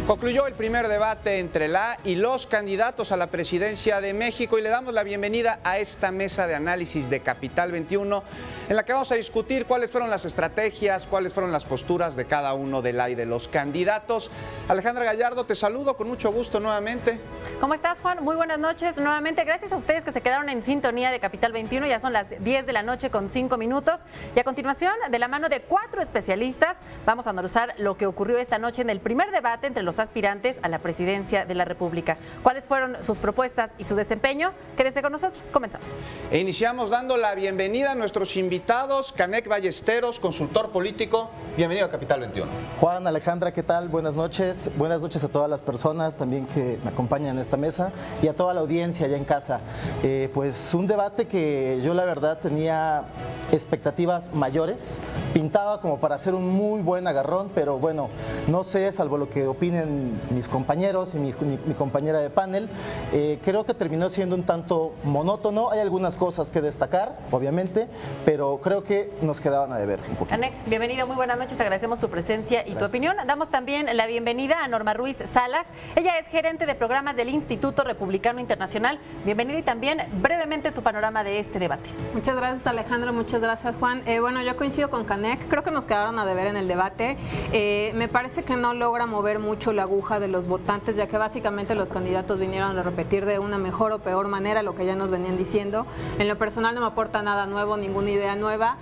Concluyó el primer debate entre la y los candidatos a la presidencia de México y le damos la bienvenida a esta mesa de análisis de Capital 21 en la que vamos a discutir cuáles fueron las estrategias, cuáles fueron las posturas de cada uno de la y de los candidatos. Alejandra Gallardo, te saludo con mucho gusto nuevamente. ¿Cómo estás, Juan? Muy buenas noches nuevamente. Gracias a ustedes que se quedaron en sintonía de Capital 21. Ya son las 10 de la noche con 5 minutos. Y a continuación, de la mano de 4 especialistas, vamos a analizar lo que ocurrió esta noche en el primer debate entre los aspirantes a la presidencia de la República. ¿Cuáles fueron sus propuestas y su desempeño? Quédense con nosotros. Comenzamos. E iniciamos dando la bienvenida a nuestros invitados. Canek Ballesteros, consultor político. Bienvenido a Capital 21. Juan, Alejandra, ¿qué tal? Buenas noches. Buenas noches a todas las personas también que me acompañan en esta mesa y a toda la audiencia allá en casa. Pues un debate que yo la verdad tenía expectativas mayores. Pintaba como para hacer un muy buen agarrón, pero bueno, no sé, salvo lo que opinen mis compañeros y mi compañera de panel, creo que terminó siendo un tanto monótono. Hay algunas cosas que destacar, obviamente, pero creo que nos quedaban a deber un poquito. Canek, bienvenido, muy buenas noches, agradecemos tu presencia y tu opinión. Damos también la bienvenida a Norma Ruiz Salas. Ella es gerente de programas del Instituto Republicano Internacional. Bienvenida y también brevemente tu panorama de este debate. Muchas gracias, Alejandro, muchas gracias, Juan. Bueno, yo coincido con Canek, creo que nos quedaron a deber en el debate. Me parece que no logra mover mucho la aguja de los votantes, ya que básicamente los candidatos vinieron a repetir de una mejor o peor manera lo que ya nos venían diciendo. En lo personal no me aporta nada nuevo, ninguna idea nueva.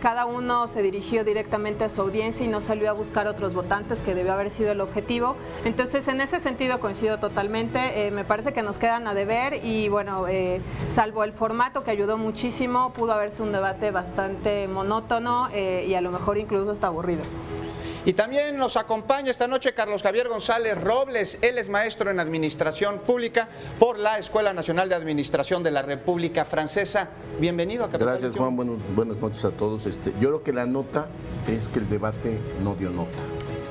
Cada uno se dirigió directamente a su audiencia y no salió a buscar otros votantes, que debió haber sido el objetivo. Entonces, en ese sentido coincido totalmente. Me parece que nos quedan a deber y bueno, salvo el formato que ayudó muchísimo, pudo haberse un debate bastante monótono y a lo mejor incluso hasta aburrido. Y también nos acompaña esta noche Carlos Javier González Robles. Él es maestro en Administración Pública por la Escuela Nacional de Administración de la República Francesa. Bienvenido a Capital. Gracias, Juan. Buenas noches a todos. Yo creo que la nota es que el debate no dio nota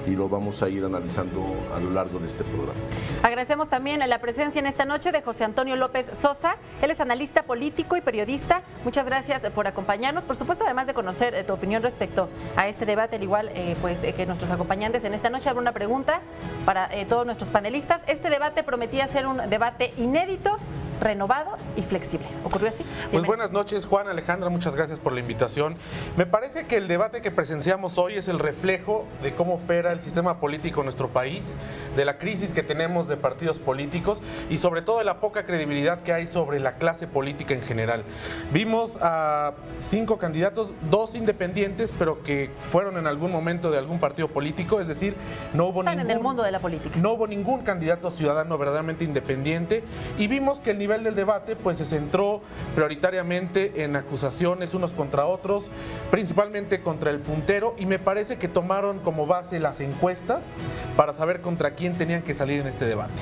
y lo vamos a ir analizando a lo largo de este programa. Agradecemos también la presencia en esta noche de José Antonio López Sosa. Él es analista político y periodista. Muchas gracias por acompañarnos. Por supuesto, además de conocer tu opinión respecto a este debate, al igual que nuestros acompañantes en esta noche, habrá una pregunta para todos nuestros panelistas. Este debate prometía ser un debate inédito, renovado y flexible. ¿Ocurrió así? Pues buenas noches, Juan, Alejandra, muchas gracias por la invitación. Me parece que el debate que presenciamos hoy es el reflejo de cómo opera el sistema político en nuestro país, de la crisis que tenemos de partidos políticos y sobre todo de la poca credibilidad que hay sobre la clase política en general. Vimos a 5 candidatos, 2 independientes, pero que fueron en algún momento de algún partido político, es decir, no hubo en el mundo de la política. No hubo ningún candidato ciudadano verdaderamente independiente y vimos que el nivel del debate pues se centró prioritariamente en acusaciones unos contra otros, principalmente contra el puntero, y me parece que tomaron como base las encuestas para saber contra quién tenían que salir en este debate.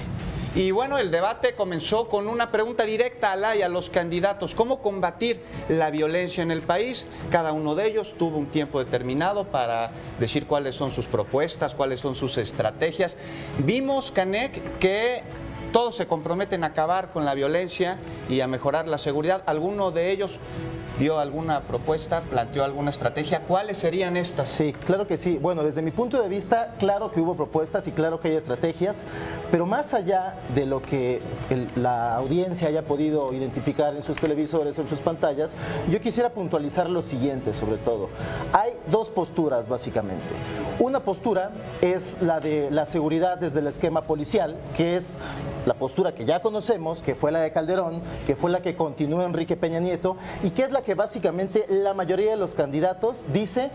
Y bueno, el debate comenzó con una pregunta directa a los candidatos. ¿Cómo combatir la violencia en el país? Cada uno de ellos tuvo un tiempo determinado para decir cuáles son sus propuestas, cuáles son sus estrategias. Vimos, Canek, que todos se comprometen a acabar con la violencia y a mejorar la seguridad. ¿Alguno de ellos dio alguna propuesta, planteó alguna estrategia? ¿Cuáles serían estas? Sí, claro que sí. Bueno, desde mi punto de vista, claro que hubo propuestas y claro que hay estrategias, pero más allá de lo que la audiencia haya podido identificar en sus televisores o en sus pantallas, yo quisiera puntualizar lo siguiente, sobre todo. Hay 2 posturas, básicamente. Una postura es la de la seguridad desde el esquema policial, que es la postura que ya conocemos, que fue la de Calderón, que fue la que continuó Enrique Peña Nieto y que es la que básicamente la mayoría de los candidatos dice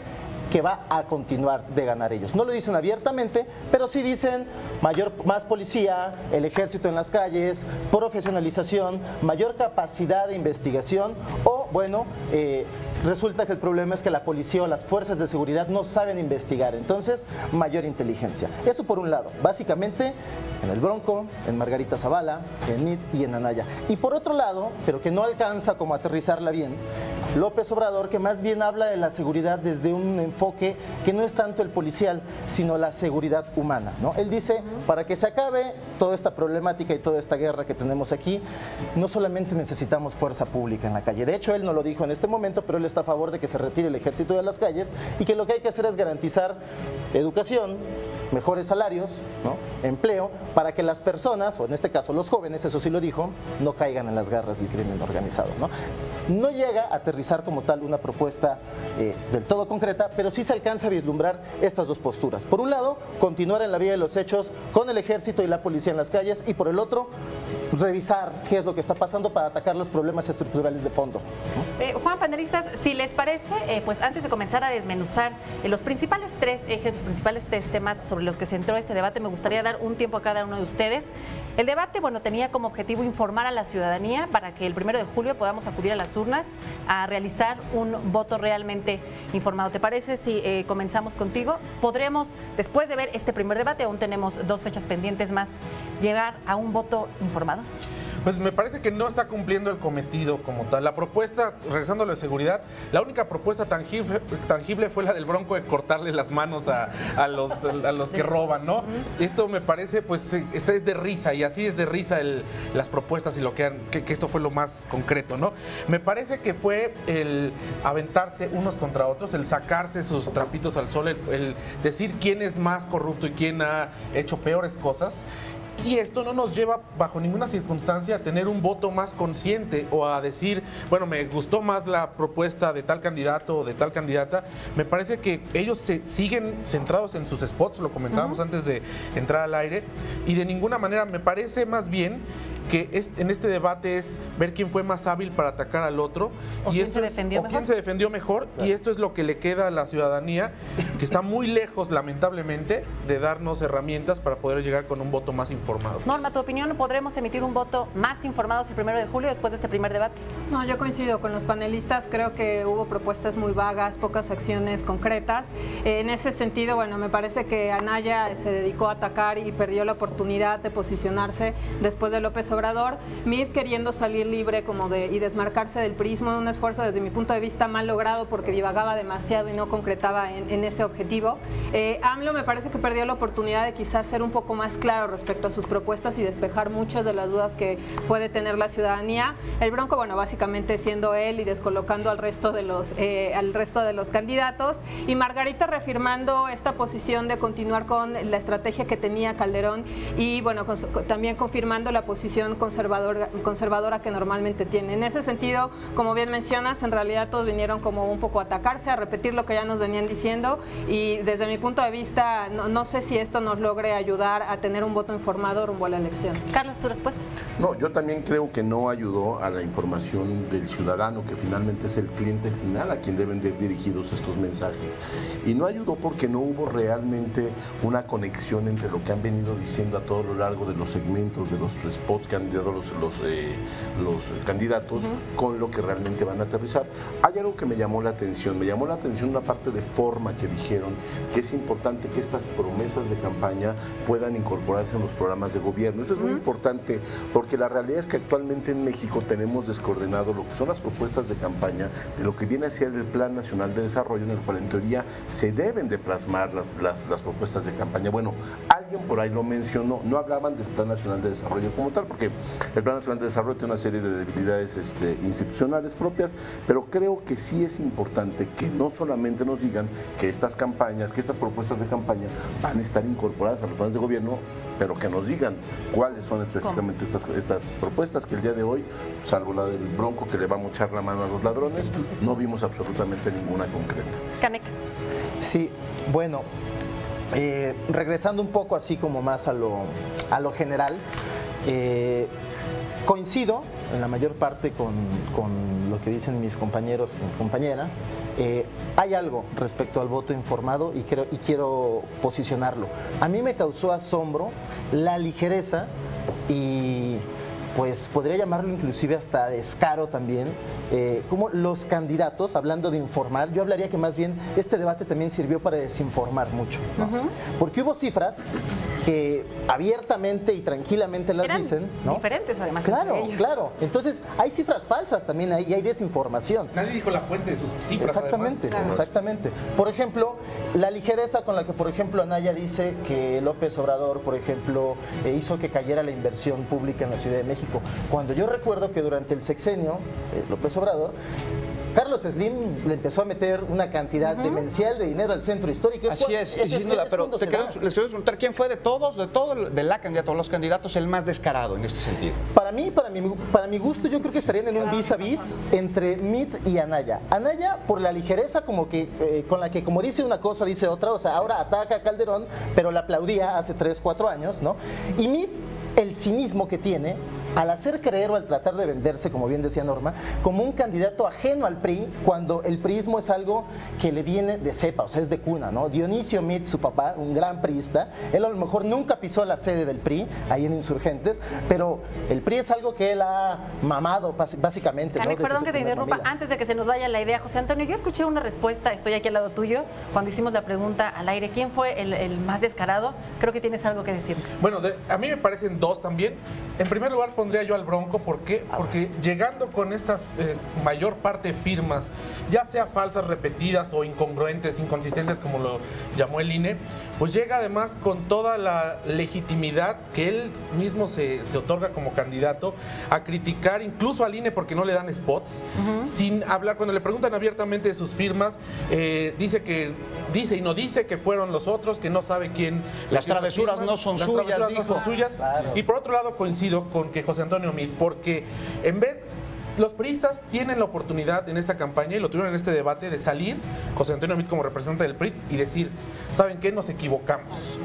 que va a continuar de ganar ellos. No lo dicen abiertamente, pero sí dicen más policía, el ejército en las calles, profesionalización, mayor capacidad de investigación o, bueno, resulta que el problema es que la policía o las fuerzas de seguridad no saben investigar, entonces mayor inteligencia. Eso por un lado, básicamente en el Bronco, en Margarita Zavala, en Mid y en Anaya. Y por otro lado, pero que no alcanza como a aterrizarla bien, López Obrador, que más bien habla de la seguridad desde un enfoque que no es tanto el policial, sino la seguridad humana, ¿no? Él dice, para que se acabe toda esta problemática y toda esta guerra que tenemos aquí, no solamente necesitamos fuerza pública en la calle. De hecho, él no lo dijo en este momento, pero él está a favor de que se retire el ejército de las calles y que lo que hay que hacer es garantizar educación, mejores salarios, ¿no? empleo, para que las personas, o en este caso los jóvenes, eso sí lo dijo, no caigan en las garras del crimen organizado, ¿no? No llega a aterrizar como tal una propuesta del todo concreta, pero sí se alcanza a vislumbrar estas dos posturas. Por un lado, continuar en la vía de los hechos con el ejército y la policía en las calles, y por el otro, revisar qué es lo que está pasando para atacar los problemas estructurales de fondo. Juan, panelistas, si les parece, pues antes de comenzar a desmenuzar los principales tres ejes, los principales tres temas sobre los que se centró este debate, me gustaría dar un tiempo a cada uno de ustedes. El debate, bueno, tenía como objetivo informar a la ciudadanía para que el 1 de julio podamos acudir a las urnas a realizar un voto realmente informado. ¿Te parece si comenzamos contigo? ¿Podremos, después de ver este primer debate, aún tenemos 2 fechas pendientes más, llegar a un voto informado? Pues me parece que no está cumpliendo el cometido como tal. La propuesta, regresando a lo de seguridad, la única propuesta tangible fue la del Bronco de cortarle las manos a los que roban, ¿no? Esto me parece, pues, esta es de risa, y así es de risa las propuestas y lo que esto fue lo más concreto, ¿no? Me parece que fue el aventarse unos contra otros, el sacarse sus trapitos al sol, el decir quién es más corrupto y quién ha hecho peores cosas. Y esto no nos lleva bajo ninguna circunstancia a tener un voto más consciente o a decir, bueno, me gustó más la propuesta de tal candidato o de tal candidata. Me parece que ellos siguen centrados en sus spots, lo comentábamos antes de entrar al aire, y de ninguna manera me parece más bien que en este debate es ver quién fue más hábil para atacar al otro o quién se defendió mejor. Y esto es lo que le queda a la ciudadanía, que está muy lejos, lamentablemente, de darnos herramientas para poder llegar con un voto más informado. Norma, ¿tu opinión? ¿Podremos emitir un voto más informado el 1 de julio después de este primer debate? No, yo coincido con los panelistas. Creo que hubo propuestas muy vagas, pocas acciones concretas. En ese sentido, bueno, me parece que Anaya se dedicó a atacar y perdió la oportunidad de posicionarse después de López Obrador. Mid queriendo salir libre y desmarcarse del prismo, un esfuerzo desde mi punto de vista mal logrado porque divagaba demasiado y no concretaba en ese objetivo. AMLO me parece que perdió la oportunidad de quizás ser un poco más claro respecto a sus propuestas y despejar muchas de las dudas que puede tener la ciudadanía. El Bronco, bueno, básicamente siendo él y descolocando al resto de los candidatos, y Margarita reafirmando esta posición de continuar con la estrategia que tenía Calderón y, bueno, también confirmando la posición conservadora que normalmente tiene. En ese sentido, como bien mencionas, en realidad todos vinieron como un poco a atacarse, a repetir lo que ya nos venían diciendo, y desde mi punto de vista no sé si esto nos logre ayudar a tener un voto informado rumbo a la elección. Carlos, ¿tu respuesta? No, yo también creo que no ayudó a la información del ciudadano, que finalmente es el cliente final a quien deben de ir dirigidos estos mensajes. Y no ayudó porque no hubo realmente una conexión entre lo que han venido diciendo a todo lo largo de los segmentos, de los spots que han dado los candidatos, con lo que realmente van a aterrizar. Hay algo que me llamó la atención una parte de forma que dijeron que es importante que estas promesas de campaña puedan incorporarse en los programas de gobierno. Eso es muy importante porque la realidad es que actualmente en México tenemos descoordinado lo que son las propuestas de campaña de lo que viene a ser el Plan Nacional de Desarrollo, en el cual en teoría se deben de plasmar las propuestas de campaña. Bueno, alguien por ahí lo mencionó, no hablaban del Plan Nacional de Desarrollo como tal, porque el Plan Nacional de Desarrollo tiene una serie de debilidades institucionales propias, pero creo que sí es importante que no solamente nos digan que estas campañas, que estas propuestas de campaña van a estar incorporadas a los planes de gobierno, pero que nos digan cuáles son específicamente estas propuestas, que el día de hoy, salvo la del Bronco que le va a mochar la mano a los ladrones, no vimos absolutamente ninguna concreta. Canek. Sí, bueno, regresando un poco así como más a lo general, coincido en la mayor parte con lo que dicen mis compañeros y compañera. Hay algo respecto al voto informado y quiero posicionarlo. A mí me causó asombro la ligereza y pues podría llamarlo inclusive hasta descaro también, como los candidatos, hablando de informar, yo hablaría que más bien este debate también sirvió para desinformar mucho, ¿no? Porque hubo cifras que abiertamente y tranquilamente las dicen, ¿no? Diferentes además. Claro, claro. Entonces hay cifras falsas también ahí, y hay desinformación. Nadie dijo la fuente de sus cifras. Exactamente, además. exactamente. Por ejemplo, la ligereza con la que, por ejemplo, Anaya dice que López Obrador, por ejemplo, hizo que cayera la inversión pública en la Ciudad de México. Cuando yo recuerdo que durante el sexenio López Obrador Carlos Slim le empezó a meter una cantidad demencial de dinero al centro histórico. Así es, y sin duda, pero les quiero preguntar, ¿quién fue de la candidata o los candidatos el más descarado en este sentido? Para mi gusto, yo creo que estarían en un vis a vis entre Meade y Anaya. Anaya, por la ligereza con la que, como dice una cosa, dice otra, o sea, ahora ataca a Calderón, pero la aplaudía hace 3, 4 años, ¿no? Y Meade, el cinismo que tiene al hacer creer o al tratar de venderse, como bien decía Norma, como un candidato ajeno al PRI, cuando el priismo es algo que le viene de cepa, o sea, es de cuna, ¿no? Dionisio Meade, su papá, un gran priista, él a lo mejor nunca pisó la sede del PRI, ahí en Insurgentes, pero el PRI es algo que él ha mamado básicamente, ¿no? Perdón que te interrumpa, antes de que se nos vaya la idea, José Antonio, yo escuché una respuesta, estoy aquí al lado tuyo, cuando hicimos la pregunta al aire, ¿quién fue el más descarado? Creo que tienes algo que decirnos. Bueno, a mí me parecen dos también. En primer lugar pondría yo al Bronco, ¿por qué? Porque llegando con estas mayor parte de firmas, ya sea falsas, repetidas o incongruentes, inconsistencias como lo llamó el INE, pues llega además con toda la legitimidad que él mismo se otorga como candidato a criticar incluso al INE porque no le dan spots, sin hablar, cuando le preguntan abiertamente de sus firmas, dice y no dice que fueron los otros, que no sabe quién. Las travesuras no son suyas, dijo. No son suyas. Claro. Y por otro lado coincido con que José Antonio Meade, porque en vez, los priistas tienen la oportunidad en esta campaña y lo tuvieron en este debate de salir, José Antonio Meade como representante del PRI, y decir, ¿saben qué? Nos equivocamos.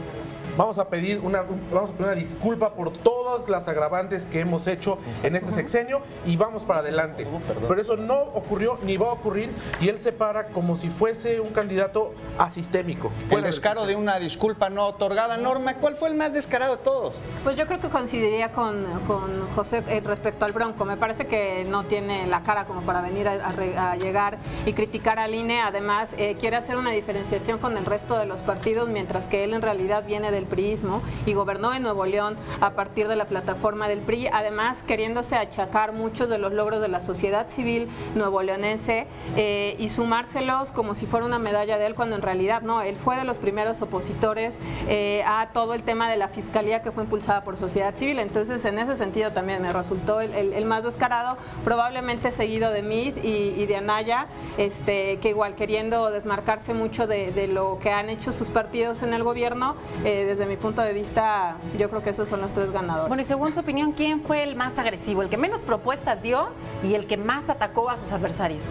Vamos a pedir una disculpa por todas las agravantes que hemos hecho en este sexenio y vamos para adelante. Pero eso no ocurrió ni va a ocurrir y él se para como si fuese un candidato asistémico. El descaro de una disculpa no otorgada. Norma, ¿cuál fue el más descarado de todos? Pues yo creo que coincidiría con José respecto al Bronco. Me parece que no tiene la cara como para venir a llegar y criticar al INE. Además, quiere hacer una diferenciación con el resto de los partidos, mientras que él en realidad viene del priismo y gobernó en Nuevo León a partir de la plataforma del PRI, además queriéndose achacar muchos de los logros de la sociedad civil nuevoleonense y sumárselos como si fuera una medalla de él, cuando en realidad no, él fue de los primeros opositores a todo el tema de la fiscalía que fue impulsada por sociedad civil. Entonces, en ese sentido también me resultó el más descarado, probablemente seguido de Meade y de Anaya, que igual queriendo desmarcarse mucho de lo que han hecho sus partidos en el gobierno. Desde mi punto de vista, yo creo que esos son los tres ganadores. Bueno, y según su opinión, ¿quién fue el más agresivo? ¿El que menos propuestas dio y el que más atacó a sus adversarios?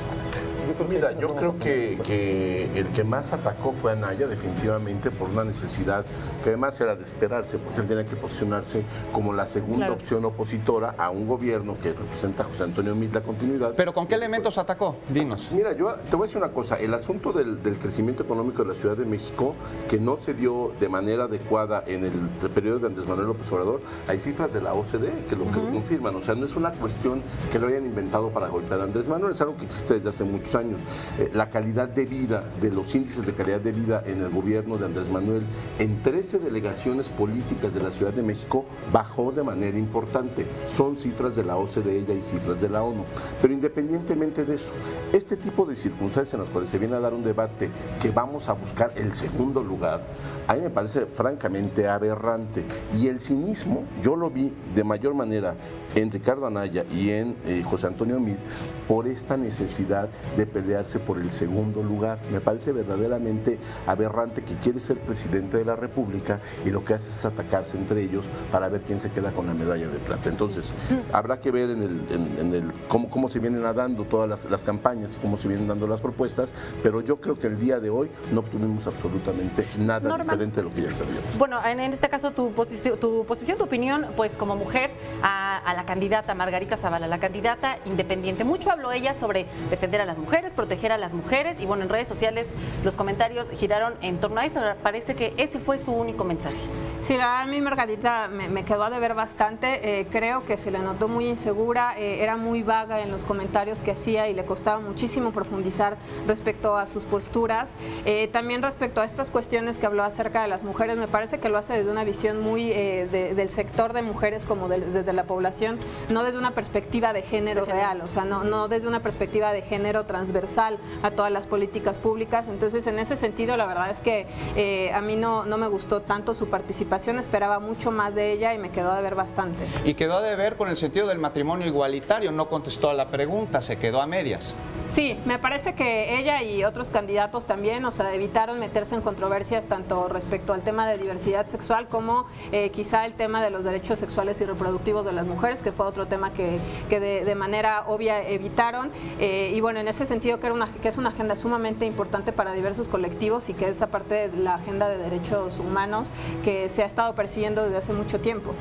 Yo creo que el que más atacó fue Anaya, definitivamente, por una necesidad que además era de esperarse, porque él tenía que posicionarse como la segunda opción opositora a un gobierno que representa a José Antonio Meade, la continuidad. ¿Pero con qué elementos atacó? Dinos. Mira, yo te voy a decir una cosa, el asunto del crecimiento económico de la Ciudad de México, que no se dio de manera adecuada en el periodo de Andrés Manuel López Obrador, hay cifras de la OCDE que lo confirman, o sea, no es una cuestión que lo hayan inventado para golpear a Andrés Manuel, es algo que existe desde hace muchos años. La calidad de vida, de los índices de calidad de vida en el gobierno de Andrés Manuel, en 13 delegaciones políticas de la Ciudad de México, bajó de manera importante. Son cifras de la OCDE, ya hay cifras de la ONU. Pero independientemente de eso, este tipo de circunstancias en las cuales se viene a dar un debate que vamos a buscar el segundo lugar, a mí me parece francamente aberrante. Y el cinismo, yo lo vi de mayor manera en Ricardo Anaya y en José Antonio Meade por esta necesidad de pelearse por el segundo lugar. Me parece verdaderamente aberrante que quiere ser presidente de la República y lo que hace es atacarse entre ellos para ver quién se queda con la medalla de plata. Entonces, habrá que ver cómo se vienen dando todas las campañas y cómo se vienen dando las propuestas, pero yo creo que el día de hoy no obtuvimos absolutamente nada diferente de lo que ya sabíamos. Bueno, en este caso tu opinión, pues como mujer, a la candidata Margarita Zavala, la candidata independiente. Mucho habló ella sobre defender a las mujeres, proteger a las mujeres, y bueno, en redes sociales los comentarios giraron en torno a eso. Parece que ese fue su único mensaje. Sí, la verdad, a mí Margarita me quedó a deber bastante. Creo que se le notó muy insegura, era muy vaga en los comentarios que hacía y le costaba muchísimo profundizar respecto a sus posturas. También respecto a estas cuestiones que habló acerca de las mujeres, me parece que lo hace desde una visión muy del sector de mujeres como desde la población, no desde una perspectiva de género real, o sea, no desde una perspectiva de género transversal a todas las políticas públicas. Entonces, en ese sentido, la verdad es que a mí no me gustó tanto su participación participación, esperaba mucho más de ella y me quedó a deber bastante. Y quedó a deber con el sentido del matrimonio igualitario, no contestó a la pregunta, se quedó a medias. Sí, me parece que ella y otros candidatos también, o sea, evitaron meterse en controversias tanto respecto al tema de diversidad sexual como quizá el tema de los derechos sexuales y reproductivos de las mujeres, que fue otro tema que de manera obvia evitaron. Y bueno, en ese sentido que es una agenda sumamente importante para diversos colectivos y que es aparte de la agenda de derechos humanos que se ha estado persiguiendo desde hace mucho tiempo.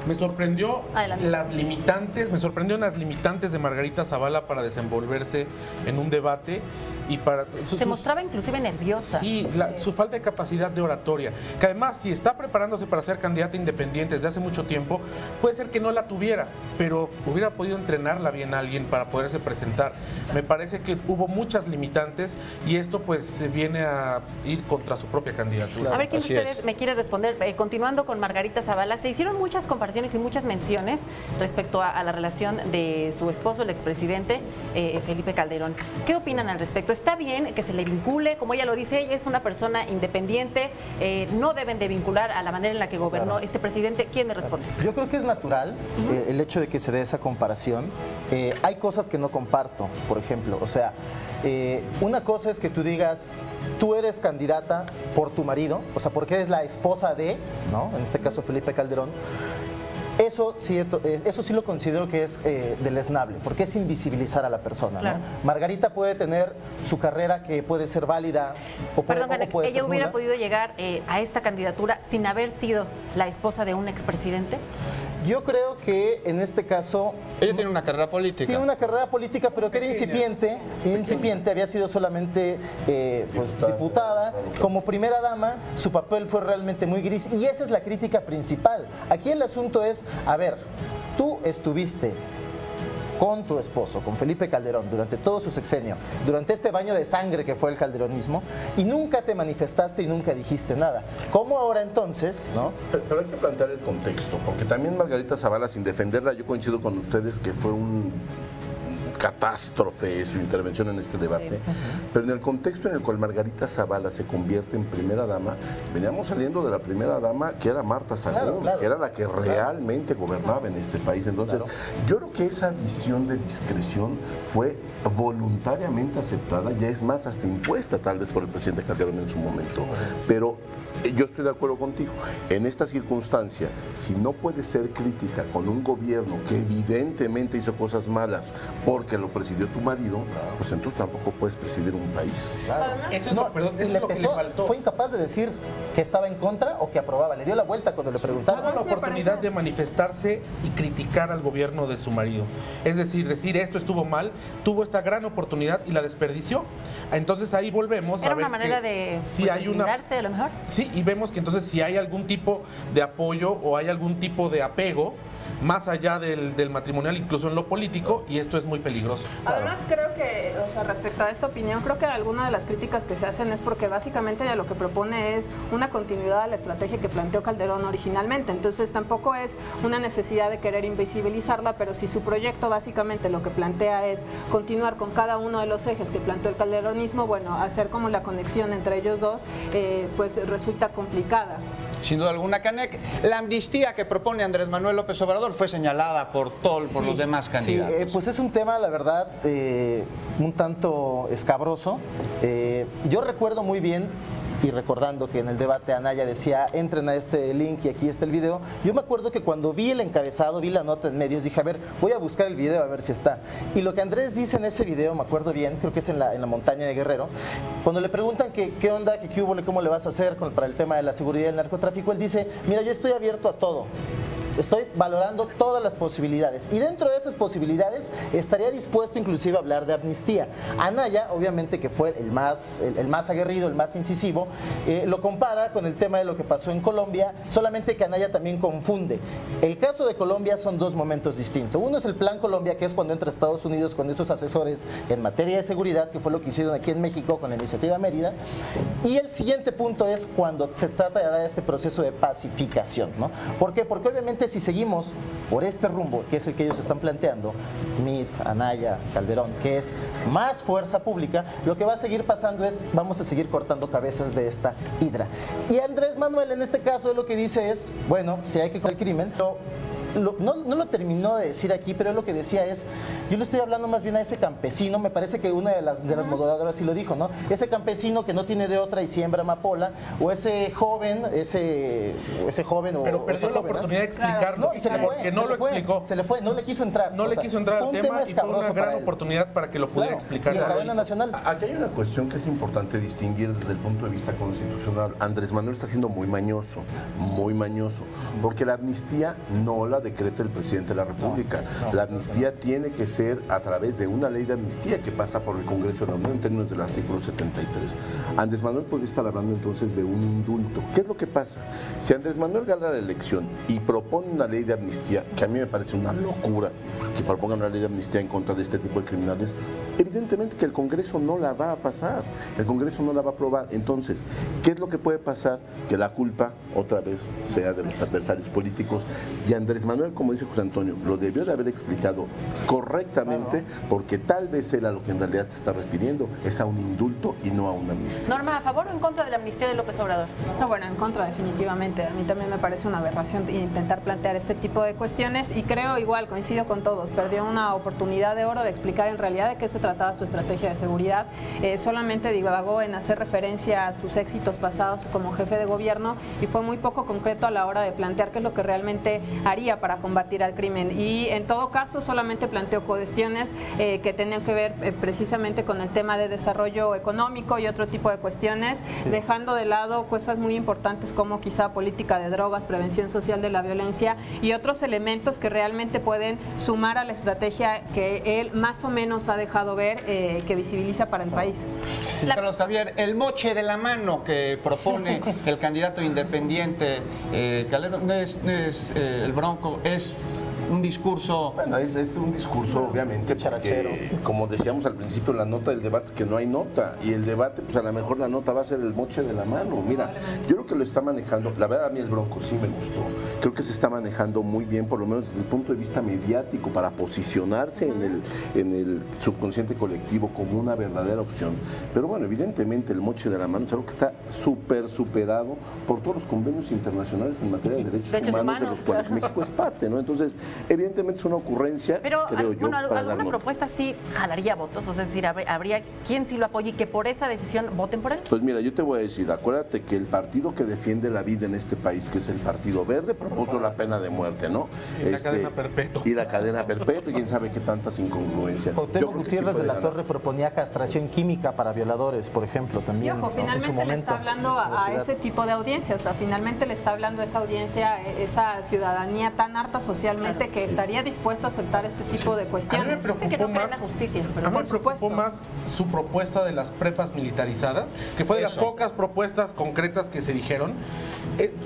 Me sorprendió las limitantes de Margarita Zavala para desenvolverse en un debate y para se mostraba inclusive nerviosa. Sí, su falta de capacidad de oratoria, que además si está preparándose para ser candidata independiente desde hace mucho tiempo, puede ser que no la tuviera, pero hubiera podido entrenarla bien a alguien para poderse presentar. Me parece que hubo muchas limitantes y esto pues se viene a ir contra su propia candidatura. A ver quién de ustedes me quiere responder. Continuando con Margarita Zavala, se hicieron muchas comparaciones y muchas menciones respecto a la relación de su esposo, el expresidente Felipe Calderón. ¿Qué opinan al respecto? ¿Está bien que se le vincule? Como ella lo dice, ella es una persona independiente, no deben de vincular a la manera en la que gobernó este presidente. ¿Quién me responde? Yo creo que es natural el hecho de que se dé esa comparación. Hay cosas que no comparto, por ejemplo, o sea, una cosa es que tú digas, tú eres candidata por tu marido, o sea, porque eres la esposa de, ¿no? En este caso Felipe Calderón. Eso sí lo considero que es deleznable, porque es invisibilizar a la persona. Claro. ¿No? Margarita puede tener su carrera que puede ser válida o puede, puede ¿ella ser hubiera nula. podido llegar a esta candidatura sin haber sido la esposa de un expresidente? Yo creo que en este caso... Ella tiene una carrera política. Tiene una carrera política, pero que era incipiente, había sido solamente pues, diputada. Como primera dama, su papel fue realmente muy gris y esa es la crítica principal. Aquí el asunto es, a ver, tú estuviste con tu esposo, con Felipe Calderón, durante todo su sexenio, durante este baño de sangre que fue el calderonismo, y nunca te manifestaste y nunca dijiste nada. ¿Cómo ahora entonces? ¿No? Pero hay que plantear el contexto, porque también Margarita Zavala, sin defenderla, yo coincido con ustedes que fue un catástrofe su intervención en este debate, sí. Pero en el contexto en el cual Margarita Zavala se convierte en primera dama, veníamos saliendo de la primera dama que era Marta Sagún, que era la que realmente gobernaba en este país. Entonces, yo creo que esa visión de discreción fue voluntariamente aceptada, ya es más, hasta impuesta tal vez por el presidente Calderón en su momento, pero yo estoy de acuerdo contigo. En esta circunstancia, si no puede ser crítica con un gobierno que evidentemente hizo cosas malas porque lo presidió tu marido, pues entonces tampoco puedes presidir un país. Claro. Eso es lo que le faltó. Fue incapaz de decir que estaba en contra o que aprobaba. Le dio la vuelta cuando le preguntaron. Tuvo la oportunidad de manifestarse y criticar al gobierno de su marido. Es decir esto estuvo mal, tuvo esta gran oportunidad y la desperdició. Entonces ahí volvemos a ver una manera de si hay a lo mejor. Sí, y vemos que entonces si hay algún tipo de apoyo o hay algún tipo de apego más allá del matrimonial, incluso en lo político, y esto es muy peligroso. Además, creo que, o sea, respecto a esta opinión, creo que alguna de las críticas que se hacen es porque básicamente ella lo que propone es una continuidad a la estrategia que planteó Calderón originalmente. Entonces, tampoco es una necesidad de querer invisibilizarla, pero si su proyecto básicamente lo que plantea es continuar con cada uno de los ejes que planteó el calderonismo, bueno, hacer como la conexión entre ellos dos, pues resulta complicada. Sin duda alguna, Canek, la amnistía que propone Andrés Manuel López Obrador fue señalada por los demás candidatos. Sí, pues es un tema, la verdad, un tanto escabroso. Yo recuerdo muy bien, y recordando que en el debate Anaya decía, entren a este link y aquí está el video, yo me acuerdo que cuando vi el encabezado, vi la nota en medios, dije, a ver, voy a buscar el video a ver si está. Y lo que Andrés dice en ese video, me acuerdo bien, creo que es en la montaña de Guerrero, cuando le preguntan qué onda, qué hubo, cómo le vas a hacer para el tema de la seguridad y el narcotráfico, él dice, mira, yo estoy abierto a todo. Estoy valorando todas las posibilidades y dentro de esas posibilidades estaría dispuesto inclusive a hablar de amnistía. Anaya, obviamente que fue el más aguerrido, el más incisivo, lo compara con el tema de lo que pasó en Colombia, solamente que Anaya también confunde. El caso de Colombia son dos momentos distintos. Uno es el Plan Colombia, que es cuando entra Estados Unidos con esos asesores en materia de seguridad, que fue lo que hicieron aquí en México con la iniciativa Mérida. Y el siguiente punto es cuando se trata de dar este proceso de pacificación, ¿no? ¿Por qué? Porque obviamente realmente si seguimos por este rumbo, que es el que ellos están planteando, Meade, Anaya, Calderón, que es más fuerza pública, lo que va a seguir pasando es, vamos a seguir cortando cabezas de esta hidra. Y Andrés Manuel en este caso lo que dice es, bueno, si hay que cometer el crimen, pero no lo terminó de decir aquí, pero lo que decía es, yo le estoy hablando más bien a ese campesino, me parece que una de las moderadoras sí lo dijo, ¿no? Ese campesino que no tiene de otra y siembra amapola, o ese joven, pero perdió la oportunidad de explicarlo, no, y se le fue, porque no lo explicó. Se le fue, no le quiso entrar. No le quiso entrar al tema y fue una gran oportunidad para que lo pudiera explicar. Y en cadena nacional. Aquí hay una cuestión que es importante distinguir desde el punto de vista constitucional. Andrés Manuel está siendo muy mañoso, porque la amnistía no la decreta el presidente de la República. La amnistía tiene que ser a través de una ley de amnistía que pasa por el Congreso de la Unión en términos del artículo 73. Andrés Manuel podría estar hablando entonces de un indulto. ¿Qué es lo que pasa? Si Andrés Manuel gana la elección y propone una ley de amnistía, que a mí me parece una locura que propongan una ley de amnistía en contra de este tipo de criminales, evidentemente que el Congreso no la va a pasar, el Congreso no la va a aprobar. Entonces, ¿qué es lo que puede pasar? Que la culpa otra vez sea de los adversarios políticos. Y Andrés Manuel, como dice José Antonio, lo debió de haber explicado correctamente, porque tal vez él a lo que en realidad se está refiriendo es a un indulto y no a una amnistía. Norma, ¿a favor o en contra de la amnistía de López Obrador? No, bueno, en contra definitivamente. A mí también me parece una aberración intentar plantear este tipo de cuestiones y creo igual, coincido con todos, perdió una oportunidad de oro de explicar en realidad de qué se trataba su estrategia de seguridad. Solamente divagó en hacer referencia a sus éxitos pasados como jefe de gobierno y fue muy poco concreto a la hora de plantear qué es lo que realmente haría para combatir al crimen. Y en todo caso solamente planteó cuestiones que tenían que ver precisamente con el tema de desarrollo económico y otro tipo de cuestiones, dejando de lado cosas muy importantes como quizá política de drogas, prevención social de la violencia y otros elementos que realmente pueden sumar a la estrategia que él más o menos ha dejado ver que visibiliza para el país. Carlos Javier, el moche de la mano que propone el candidato independiente Calderón, el Bronco, es un discurso... Bueno, es un discurso obviamente porque, como decíamos al principio, la nota del debate es que no hay nota, y el debate, pues a lo mejor la nota va a ser el moche de la mano. Mira, yo creo que lo está manejando, la verdad a mí el Bronco sí me gustó, creo que se está manejando muy bien, por lo menos desde el punto de vista mediático, para posicionarse en el subconsciente colectivo como una verdadera opción. Pero bueno, evidentemente el moche de la mano es algo que está súper superado por todos los convenios internacionales en materia de derechos humanos, de los cuales México es parte, ¿no? Entonces, evidentemente es una ocurrencia, pero creo yo, bueno, para ¿alguna propuesta sí jalaría votos? O sea, es decir, ¿habría quien sí lo apoye y que por esa decisión voten por él? Pues mira, yo te voy a decir, acuérdate que el partido que defiende la vida en este país, que es el Partido Verde, propuso la pena de muerte, ¿no? Y la cadena perpetua. Y la cadena perpetua, y quién sabe qué tantas incongruencias. Cuauhtémoc Gutiérrez de la Torre proponía castración química para violadores, por ejemplo, también. Y ojo, finalmente le está hablando a ese tipo de audiencia, o sea, finalmente le está hablando a esa audiencia, esa ciudadanía tan harta socialmente que estaría dispuesto a aceptar este tipo de cuestiones. A mí me preocupó más su propuesta de las prepas militarizadas, que fue de las pocas propuestas concretas que se dijeron.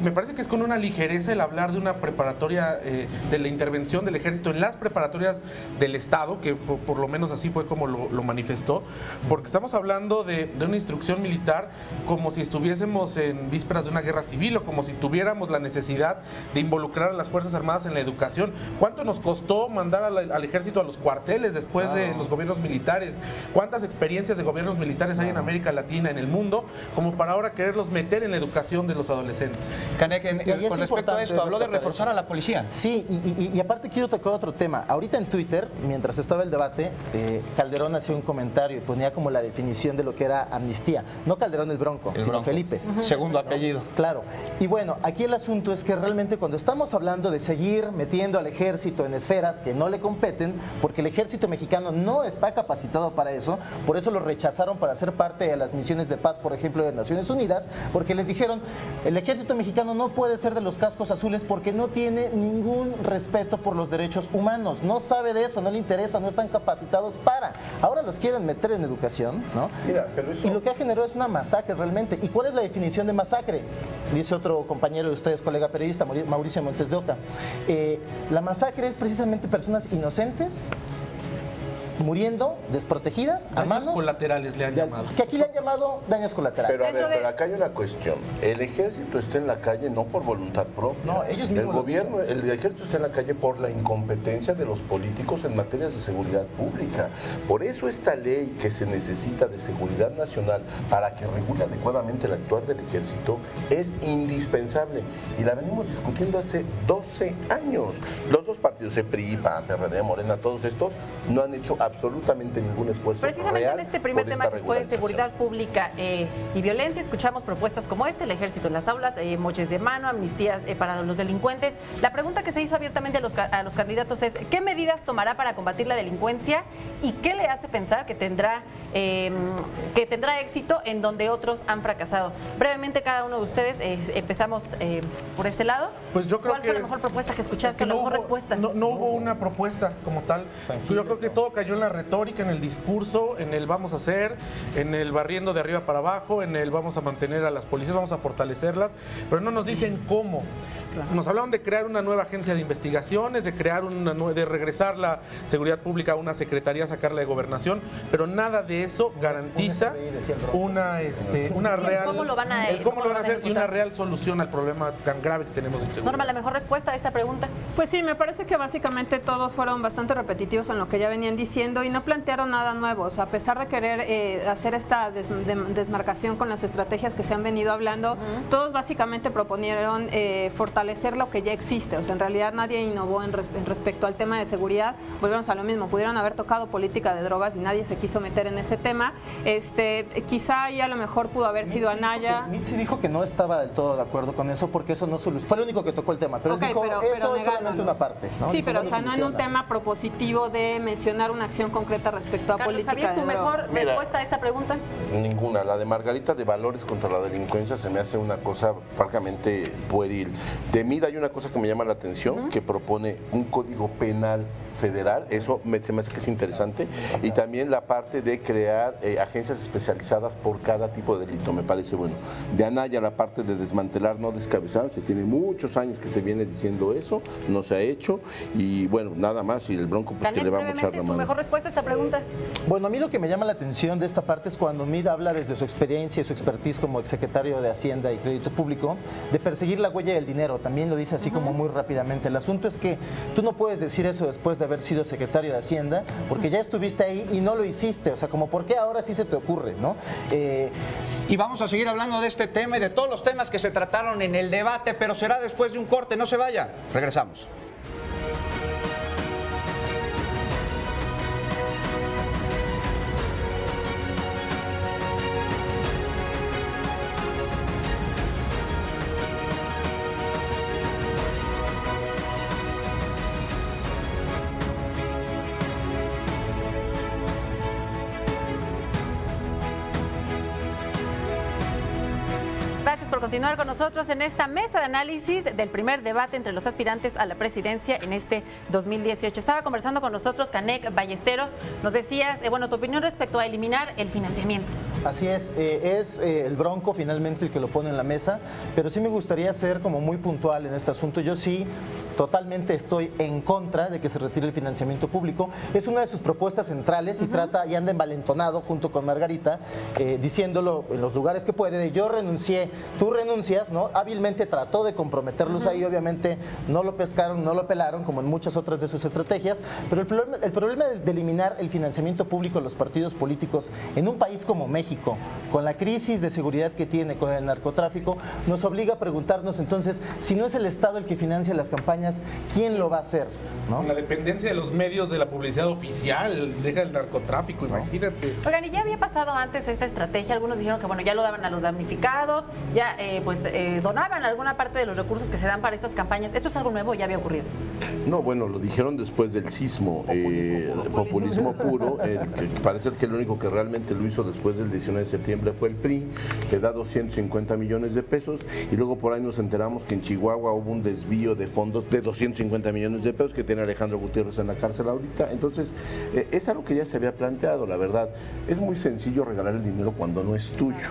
Me parece que es con una ligereza el hablar de una preparatoria, de la intervención del ejército en las preparatorias del Estado, que por lo menos así fue como lo manifestó, porque estamos hablando de una instrucción militar como si estuviésemos en vísperas de una guerra civil o como si tuviéramos la necesidad de involucrar a las Fuerzas Armadas en la educación. ¿Cuánto nos costó mandar al ejército a los cuarteles después de los gobiernos militares? ¿Cuántas experiencias de gobiernos militares hay en América Latina, en el mundo, como para ahora quererlos meter en la educación de los adolescentes? Canek, con respecto a esto, habló de reforzar a la policía. Sí, y aparte quiero tocar otro tema. Ahorita en Twitter, mientras estaba el debate, Calderón hacía un comentario y ponía como la definición de lo que era amnistía. No Calderón el Bronco, sino Felipe. Segundo apellido. Claro. Y bueno, aquí el asunto es que realmente cuando estamos hablando de seguir metiendo al ejército en esferas que no le competen, porque el ejército mexicano no está capacitado para eso, por eso lo rechazaron para ser parte de las misiones de paz, por ejemplo, de Naciones Unidas, porque les dijeron, el ejército mexicano no puede ser de los cascos azules porque no tiene ningún respeto por los derechos humanos, no sabe de eso, no le interesa, no están capacitados para. Ahora los quieren meter en educación, ¿no? Mira, pero eso... Y lo que ha generado es una masacre realmente. ¿Y cuál es la definición de masacre? Dice otro compañero de ustedes, colega periodista, Mauricio Montes de Oca. La masacre es precisamente personas inocentes muriendo desprotegidas a manos colaterales le han llamado. que aquí le han llamado daños colaterales. Pero a ver, pero acá hay una cuestión. El ejército está en la calle no por voluntad propia. No, ellos mismos. El ejército está en la calle por la incompetencia de los políticos en materias de seguridad pública. Por eso esta ley que se necesita de seguridad nacional para que regule adecuadamente el actuar del ejército es indispensable. Y la venimos discutiendo hace 12 años. Los dos partidos, PRI, PAN, PRD, Morena, todos estos, no han hecho absolutamente ningún esfuerzo precisamente real en este primer por tema esta que fue regularización. seguridad pública y violencia, escuchamos propuestas como este, el ejército en las aulas, moches de mano, amnistías para los delincuentes. La pregunta que se hizo abiertamente a los candidatos es ¿qué medidas tomará para combatir la delincuencia y qué le hace pensar que tendrá éxito en donde otros han fracasado? Brevemente cada uno de ustedes, empezamos por este lado. Pues yo creo ¿Cuál fue la mejor propuesta que escuchaste, la mejor respuesta? No hubo una propuesta como tal. Yo creo que todo cayó en la retórica, en el discurso, en el vamos a hacer, en el barriendo de arriba para abajo, en el vamos a mantener a las policías, vamos a fortalecerlas, pero no nos dicen cómo. Nos hablaron de crear una nueva agencia de investigaciones, de regresar la seguridad pública a una secretaría, sacarla de gobernación, pero nada de eso garantiza una real, ¿cómo lo van a hacer y una real solución al problema tan grave que tenemos en seguridad. Norma, la mejor respuesta a esta pregunta. Pues sí, me parece que básicamente todos fueron bastante repetitivos en lo que ya venían diciendo y no plantearon nada nuevo. O sea, a pesar de querer hacer esta desmarcación con las estrategias que se han venido hablando, todos básicamente proponieron fortalecer lo que ya existe. O sea, en realidad nadie innovó en respecto al tema de seguridad. Volvemos a lo mismo, pudieron haber tocado política de drogas y nadie se quiso meter en ese tema. Quizá ahí a lo mejor pudo haber sido Anaya. Mitzi dijo que no estaba del todo de acuerdo con eso porque eso no solucionó. Fue el único que tocó el tema, pero dijo eso es solamente una parte. ¿no? Sí, Dijo, pero o sea, no en un tema propositivo de mencionar una acción concreta respecto a Carlos política Javier, ¿tu de mejor drogas. respuesta a esta pregunta? Ninguna. La de Margarita de Valores contra la delincuencia se me hace una cosa francamente pueril. De Mida hay una cosa que me llama la atención, que propone un código penal federal, eso se me hace que es interesante, y también la parte de crear agencias especializadas por cada tipo de delito, me parece bueno. De Anaya la parte de desmantelar, no descabezar, se tiene muchos años que se viene diciendo eso, no se ha hecho, y bueno, nada más, y el Bronco pues que le vamos a echar la ¿tu mano. mejor respuesta a esta pregunta? Bueno, a mí lo que me llama la atención de esta parte es cuando Mid habla desde su experiencia y su expertise como exsecretario de Hacienda y Crédito Público, de perseguir la huella del dinero, también lo dice así como muy rápidamente. El asunto es que tú no puedes decir eso después de haber sido secretario de Hacienda, porque ya estuviste ahí y no lo hiciste, o sea, como ¿por qué ahora sí se te ocurre, no? Y vamos a seguir hablando de este tema y de todos los temas que se trataron en el debate, pero será después de un corte, no se vaya, regresamos. Gracias por continuar con nosotros en esta mesa de análisis del primer debate entre los aspirantes a la presidencia en este 2018. Estaba conversando con nosotros Canek Ballesteros. Nos decías, bueno, tu opinión respecto a eliminar el financiamiento. Así es el Bronco finalmente el que lo pone en la mesa, pero sí me gustaría ser como muy puntual en este asunto. Yo sí totalmente estoy en contra de que se retire el financiamiento público. Es una de sus propuestas centrales y trata y anda envalentonado junto con Margarita, diciéndolo en los lugares que puede, de yo renuncié, tú renuncias, ¿no? Hábilmente trató de comprometerlos ahí, obviamente no lo pescaron, no lo pelaron, como en muchas otras de sus estrategias, pero el problema de eliminar el financiamiento público de los partidos políticos en un país como México, con la crisis de seguridad que tiene, con el narcotráfico, nos obliga a preguntarnos entonces, si no es el Estado el que financia las campañas, ¿quién lo va a hacer? ¿no? Con la dependencia de los medios de la publicidad oficial, deja el narcotráfico, imagínate. Oigan, y ya había pasado antes esta estrategia, algunos dijeron que bueno, ya lo daban a los damnificados, ya donaban alguna parte de los recursos que se dan para estas campañas. ¿Esto es algo nuevo o ya había ocurrido? No, bueno, lo dijeron después del sismo, populismo puro, que parece que el único que realmente lo hizo después del 19 de septiembre fue el PRI, que da 250 millones de pesos, y luego por ahí nos enteramos que en Chihuahua hubo un desvío de fondos de 250 millones de pesos que tiene Alejandro Gutiérrez en la cárcel ahorita. Entonces, es algo que ya se había planteado, la verdad. Es muy sencillo regalar el dinero cuando no es tuyo.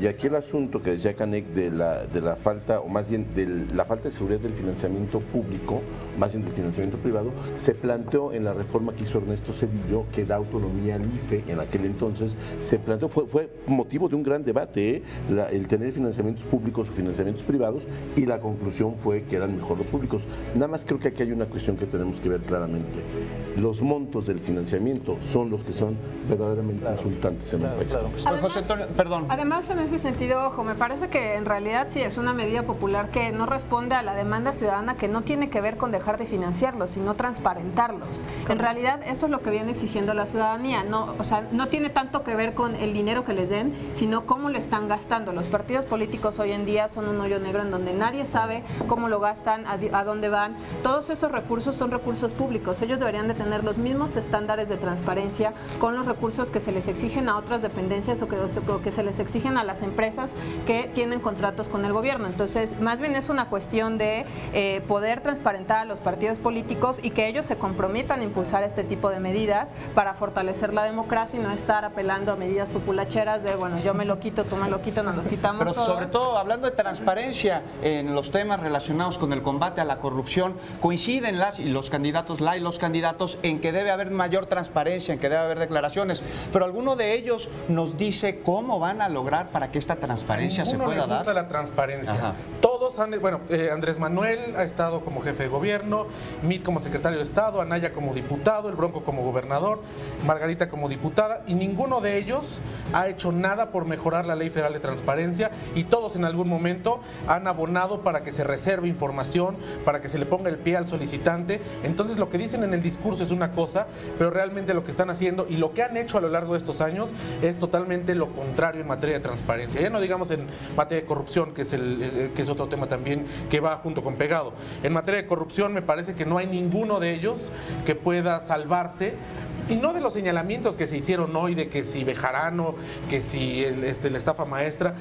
Y aquí el asunto que decía Canek de la falta, o más bien de la falta de seguridad del financiamiento público, más bien del financiamiento privado, se planteó en la reforma que hizo Ernesto Zedillo, que da autonomía al IFE en aquel entonces, se planteó, fue motivo de un gran debate, el tener financiamientos públicos o financiamientos privados, y la conclusión fue que eran mejor los públicos. Nada más creo que aquí hay una cuestión que tenemos que ver claramente. Los montos del financiamiento son los que son verdaderamente insultantes en el país. Además, José Antonio, perdón. Además, en ese sentido, ojo, me parece que en realidad sí es una medida popular que no responde a la demanda ciudadana, que no tiene que ver con dejar de financiarlos, sino transparentarlos. En realidad, eso es lo que viene exigiendo la ciudadanía. No, o sea, no tiene tanto que ver con el dinero que les den, sino cómo le están gastando. Los partidos políticos hoy en día son un hoyo negro en donde nadie sabe cómo lo gastan, a dónde van. Todos esos recursos son recursos públicos. Ellos deberían de tener los mismos estándares de transparencia con los recursos que se les exigen a otras dependencias o que se les exigen a las empresas que tienen contratos con el gobierno. Entonces, más bien es una cuestión de poder transparentar a los partidos políticos y que ellos se comprometan a impulsar este tipo de medidas para fortalecer la democracia y no estar apelando a medidas populacheras de, bueno, yo me lo quito, tú me lo quito, nos los quitamos Pero todos. sobre todo, hablando de transparencia en los temas relacionados con el combate a la corrupción, coinciden los candidatos en que debe haber mayor transparencia, en que debe haber declaraciones, pero alguno de ellos nos dice cómo van a lograr para que esta transparencia se pueda dar. Le gusta la transparencia. Ajá. Todos han, Andrés Manuel ha estado como jefe de gobierno, Mitt como secretario de Estado, Anaya como diputado, el Bronco como gobernador, Margarita como diputada, y ninguno de ellos ha hecho nada por mejorar la Ley Federal de Transparencia, y todos en algún momento han abonado para que se reserve información, para que se le ponga el pie al solicitante. Entonces, lo que dicen en el discurso es una cosa, pero realmente lo que están haciendo y lo que han hecho a lo largo de estos años es totalmente lo contrario en materia de transparencia. Ya no digamos en materia de corrupción, que es otro tema también que va junto con pegado. En materia de corrupción me parece que no hay ninguno de ellos que pueda salvarse. Y no de los señalamientos que se hicieron hoy de que si Bejarano, que si la estafa maestra.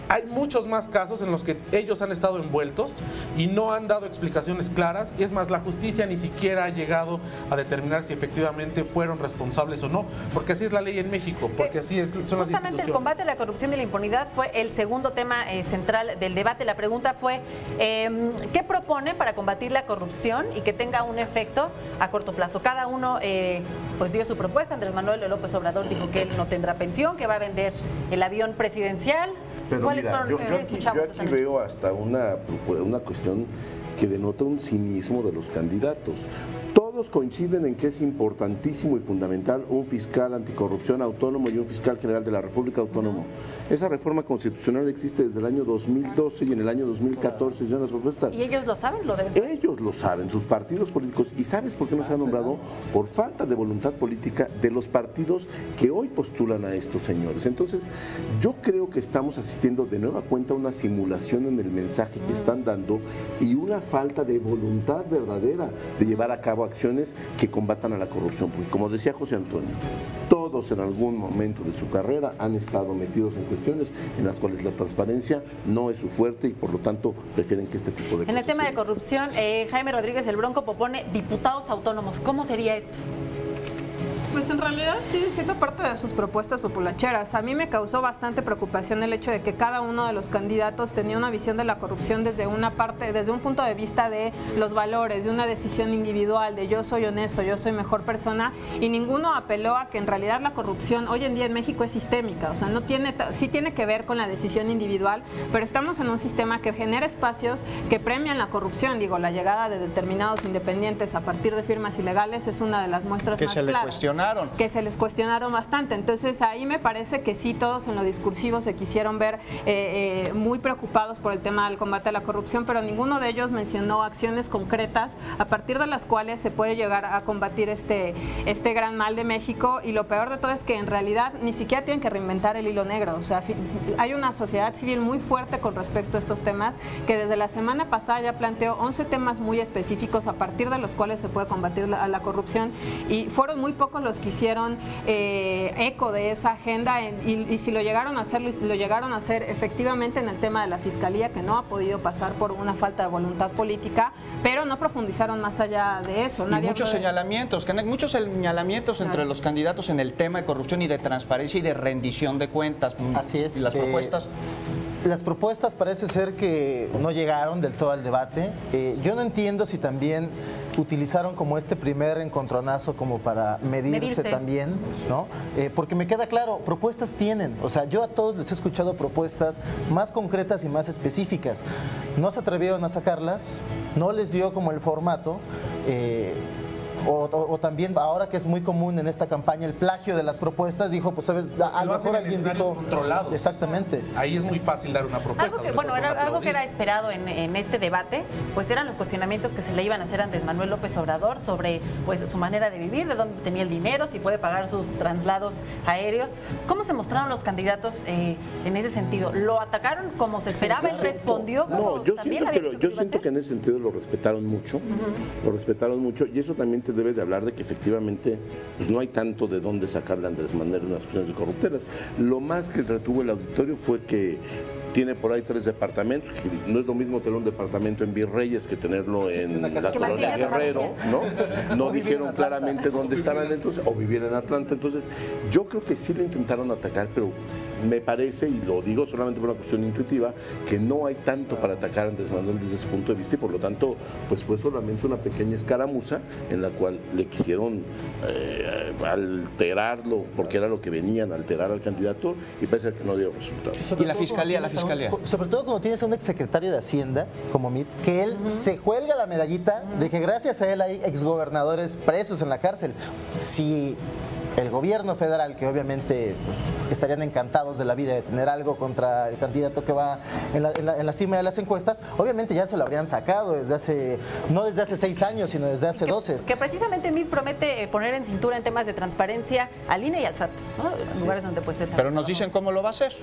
Hay muchos más casos en los que ellos han estado envueltos y no han dado explicaciones claras. Y es más, la justicia ni siquiera ha llegado a determinar si efectivamente fueron responsables o no. Porque así es la ley en México, porque así son las instituciones. Justamente el combate a la corrupción y la impunidad fue el segundo tema central del debate. La pregunta fue, ¿qué propone para combatir la corrupción y que tenga un efecto a corto plazo? Cada uno pues dio su propuesta. Andrés Manuel López Obrador dijo que él no tendrá pensión, que va a vender el avión presidencial. Pero ¿Cuáles mira, fueron? yo aquí veo hasta una cuestión que denota un cinismo de los candidatos. Todos coinciden en que es importantísimo y fundamental un fiscal anticorrupción autónomo y un fiscal general de la República autónomo. Esa reforma constitucional existe desde el año 2012 y en el año 2014 ya las propuestas. ¿Y ellos lo saben? ¿Lo deben saber? Ellos lo saben, sus partidos políticos. ¿Y sabes por qué no se ha nombrado? Por falta de voluntad política de los partidos que hoy postulan a estos señores. Entonces, yo creo que estamos asistiendo de nueva cuenta a una simulación en el mensaje que están dando y una falta de voluntad verdadera de llevar a cabo acciones que combatan a la corrupción. Porque como decía José Antonio, todos en algún momento de su carrera han estado metidos en cuestiones en las cuales la transparencia no es su fuerte y por lo tanto prefieren que este tipo de cosas. En el tema de corrupción, Jaime Rodríguez el Bronco propone diputados autónomos. ¿Cómo sería esto? Pues en realidad sigue siendo parte de sus propuestas populacheras. A mí me causó bastante preocupación el hecho de que cada uno de los candidatos tenía una visión de la corrupción desde un punto de vista de los valores, de una decisión individual, de yo soy honesto, yo soy mejor persona, y ninguno apeló a que en realidad la corrupción hoy en día en México es sistémica. O sea, sí tiene que ver con la decisión individual, pero estamos en un sistema que genera espacios que premian la corrupción. Digo, la llegada de determinados independientes a partir de firmas ilegales es una de las muestras que más se le claras. cuestionaron. Que se les cuestionaron bastante. Entonces ahí me parece que sí, todos en lo discursivo se quisieron ver muy preocupados por el tema del combate a la corrupción, pero ninguno de ellos mencionó acciones concretas a partir de las cuales se puede llegar a combatir este gran mal de México. Y lo peor de todo es que en realidad ni siquiera tienen que reinventar el hilo negro. O sea, hay una sociedad civil muy fuerte con respecto a estos temas, que desde la semana pasada ya planteó 11 temas muy específicos a partir de los cuales se puede combatir la corrupción, y fueron muy pocos los que hicieron eco de esa agenda y si lo llegaron a hacer, lo llegaron a hacer efectivamente en el tema de la Fiscalía, que no ha podido pasar por una falta de voluntad política, pero no profundizaron más allá de eso. Y muchos señalamientos, entre los candidatos en el tema de corrupción y de transparencia y de rendición de cuentas. Así es. ¿Y las propuestas? las propuestas parece ser que no llegaron del todo al debate. Yo no entiendo si también utilizaron como este primer encontronazo como para medirse también, ¿no? Porque me queda claro, propuestas tienen. O sea, yo a todos les he escuchado propuestas más concretas y más específicas. No se atrevieron a sacarlas, no les dio como el formato. O también ahora que es muy común en esta campaña el plagio de las propuestas, dijo, pues sabes, a lo mejor alguien dijo controlados. Exactamente. Ahí es muy fácil dar una propuesta. Algo que era esperado en este debate, pues eran los cuestionamientos que se le iban a hacer a Andrés Manuel López Obrador sobre pues su manera de vivir, de dónde tenía el dinero, si puede pagar sus traslados aéreos. ¿Cómo se mostraron los candidatos en ese sentido? ¿Lo atacaron como se esperaba? ¿Él respondió como no, yo también siento que en ese sentido lo respetaron mucho, y eso también te debe de hablar de que efectivamente pues no hay tanto de dónde sacarle a Andrés Manuel unas cuestiones de corruptelas. Lo más que retuvo el auditorio fue que tiene por ahí 3 departamentos, que no es lo mismo tener un departamento en Virreyes que tenerlo en la colonia Guerrero, ¿no? No dijeron claramente dónde estaban entonces, o vivir en Atlanta. Entonces, yo creo que sí lo intentaron atacar, pero me parece, y lo digo solamente por una cuestión intuitiva, que no hay tanto para atacar a Andrés Manuel desde ese punto de vista, y por lo tanto, pues fue solamente una pequeña escaramuza en la cual le quisieron alterarlo, porque era lo que venían, alterar al candidato, y parece que no dio resultados. Y la fiscalía. Sobre todo cuando tienes a un exsecretario de Hacienda, como Mitt, que él se cuelga la medallita de que gracias a él hay exgobernadores presos en la cárcel. Si el gobierno federal, que obviamente pues, estarían encantados de la vida de tener algo contra el candidato que va en la cima de las encuestas, obviamente ya se lo habrían sacado no desde hace 6 años, sino desde hace 12. Que precisamente MIT promete poner en cintura en temas de transparencia al INE y al SAT, ¿no? Lugares donde puede ser. Pero nos dicen cómo lo va a hacer.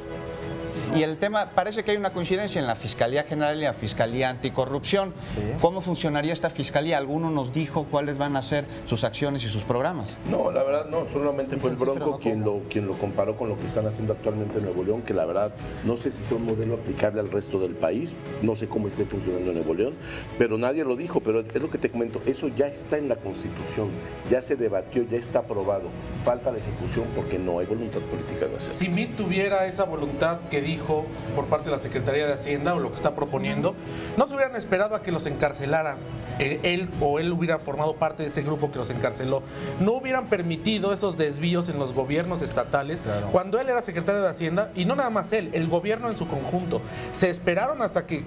Y el tema, parece que hay una coincidencia en la Fiscalía General y la Fiscalía Anticorrupción. Sí. ¿Cómo funcionaría esta fiscalía? ¿Alguno nos dijo cuáles van a ser sus acciones y sus programas? No, la verdad no, solamente fue el Bronco quien lo comparó con lo que están haciendo actualmente en Nuevo León, que la verdad no sé si sea un modelo aplicable al resto del país, no sé cómo esté funcionando en Nuevo León, pero nadie lo dijo, pero es lo que te comento, eso ya está en la Constitución, ya se debatió, ya está aprobado, falta la ejecución porque no hay voluntad política de hacerlo. Si MIT tuviera esa voluntad que dijo por parte de la Secretaría de Hacienda o lo que está proponiendo, no se hubieran esperado a que los encarcelara él hubiera formado parte de ese grupo que los encarceló. No hubieran permitido esos desvíos en los gobiernos estatales cuando él era secretario de Hacienda, y no nada más él, el gobierno en su conjunto. Se esperaron hasta que